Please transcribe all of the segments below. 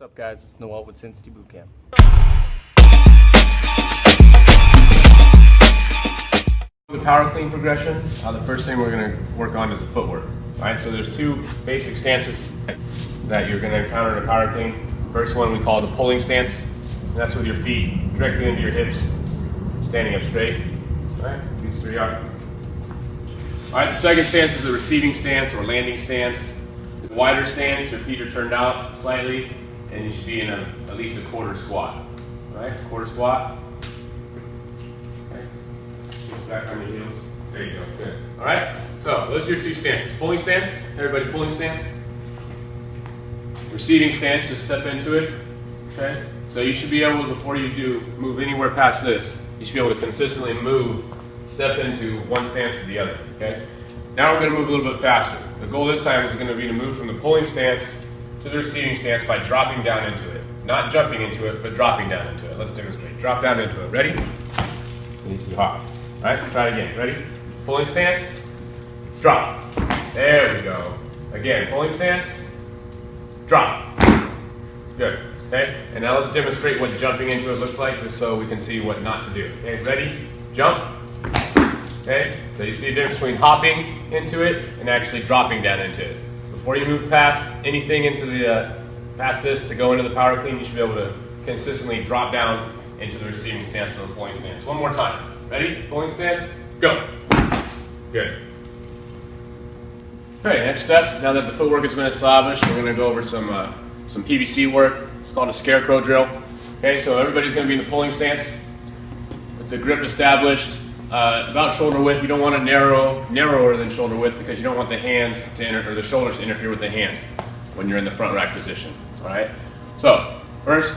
What's up, guys? It's Noel with SCBC Bootcamp. The power clean progression, the first thing we're going to work on is the footwork. Right? So there's two basic stances that you're going to encounter in a power clean. First one we call the pulling stance. And that's with your feet directly into your hips, standing up straight. All right? These three are. All right, the second stance is the receiving stance or landing stance. The wider stance, your feet are turned out slightly, and you should be in at least a quarter squat. All right, quarter squat. Okay. Back on your heels. There you go. Good. All right. So those are your two stances. Pulling stance. Everybody, pulling stance. Receiving stance. Just step into it. Okay. So you should be able to, before you do move anywhere past this, you should be able to consistently move, step into one stance to the other. Okay. Now we're going to move a little bit faster. The goal this time is going to be to move from the pulling stance to the receiving stance by dropping down into it. Not jumping into it, but dropping down into it. Let's demonstrate. Drop down into it. Ready? You hop. All right, let's try it again. Ready? Pulling stance. Drop. There we go. Again, pulling stance. Drop. Good. Okay, and now let's demonstrate what jumping into it looks like, just so we can see what not to do. Okay, ready? Jump. Okay, so you see the difference between hopping into it and actually dropping down into it. Before you move past anything into the past this to go into the power clean, you should be able to consistently drop down into the receiving stance from the pulling stance. One more time. Ready? Pulling stance. Go. Good. Okay, next step. Now that the footwork has been established, we're going to go over some PVC work. It's called a scarecrow drill. Okay, so everybody's going to be in the pulling stance with the grip established. About shoulder width. You don't want to narrower than shoulder width, because you don't want the hands to or the shoulders to interfere with the hands when you're in the front rack position. All right. So first,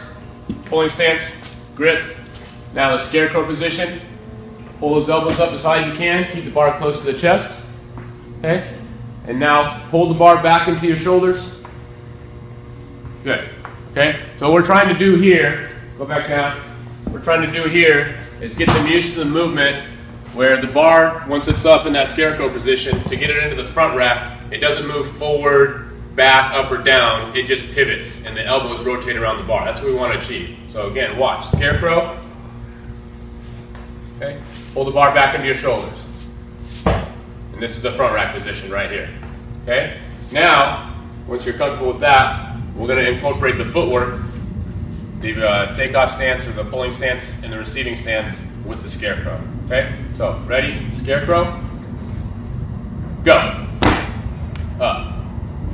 pulling stance, grip. Now the scarecrow position. Pull those elbows up as high as you can. Keep the bar close to the chest. Okay. And now pull the bar back into your shoulders. Good. Okay. So what we're trying to do here, go back down. What we're trying to do here is get them used to the movement, where the bar, once it's up in that scarecrow position, to get it into the front rack, it doesn't move forward, back, up, or down. It just pivots, and the elbows rotate around the bar. That's what we want to achieve. So again, watch. Scarecrow. Okay. Pull the bar back into your shoulders. And this is the front rack position right here. Okay. Now, once you're comfortable with that, we're going to incorporate the footwork, the takeoff stance or the pulling stance, and the receiving stance with the scarecrow. Okay, so ready, scarecrow, go, up.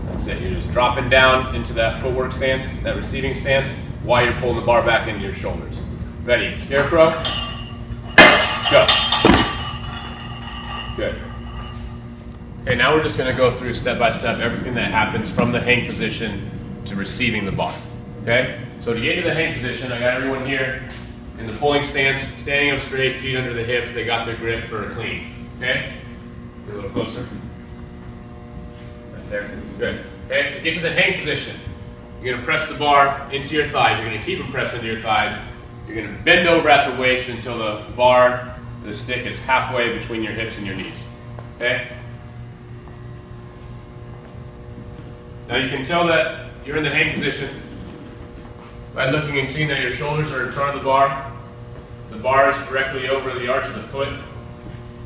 That's it. You're just dropping down into that footwork stance, that receiving stance, while you're pulling the bar back into your shoulders. Ready, scarecrow, go. Good. Okay, now we're just going to go through step by step everything that happens from the hang position to receiving the bar. Okay, so to get to the hang position, I got everyone here in the pulling stance, standing up straight, feet under the hips. They got their grip for a clean. Okay? Get a little closer. Right there. Good. Okay? To get to the hang position, you're going to press the bar into your thighs. You're going to keep them pressed into your thighs. You're going to bend over at the waist until the bar, the stick, is halfway between your hips and your knees. Okay? Now you can tell that you're in the hang position by looking and seeing that your shoulders are in front of the bar. The bar is directly over the arch of the foot.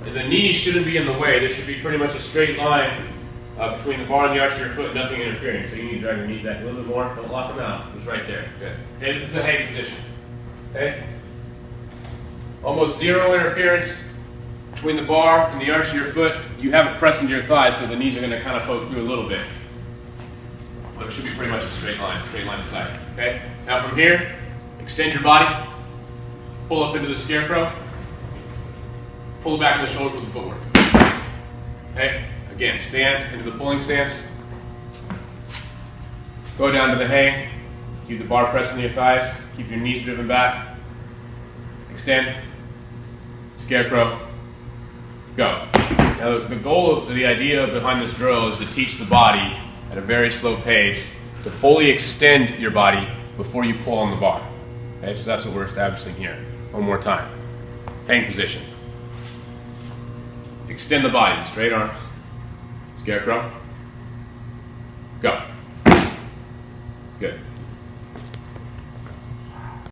And the knees shouldn't be in the way. There should be pretty much a straight line between the bar and the arch of your foot, nothing interfering. So you need to drag your knees back a little bit more. Don't lock them out. It's right there. Good. Okay, this is the hang position. Okay? Almost zero interference between the bar and the arch of your foot. You have it pressed into your thighs, so the knees are going to kind of poke through a little bit. But it should be pretty much a straight line of sight. Okay? Now from here, extend your body, pull up into the scarecrow, pull back in the shoulders with the footwork. Okay? Again, stand into the pulling stance, go down to the hang, keep the bar pressed into your thighs, keep your knees driven back, extend, scarecrow, go. Now the goal, the idea behind this drill is to teach the body at a very slow pace to fully extend your body before you pull on the bar. Okay, so that's what we're establishing here. One more time. Hang position. Extend the body, straight arms. Scarecrow. Go. Good.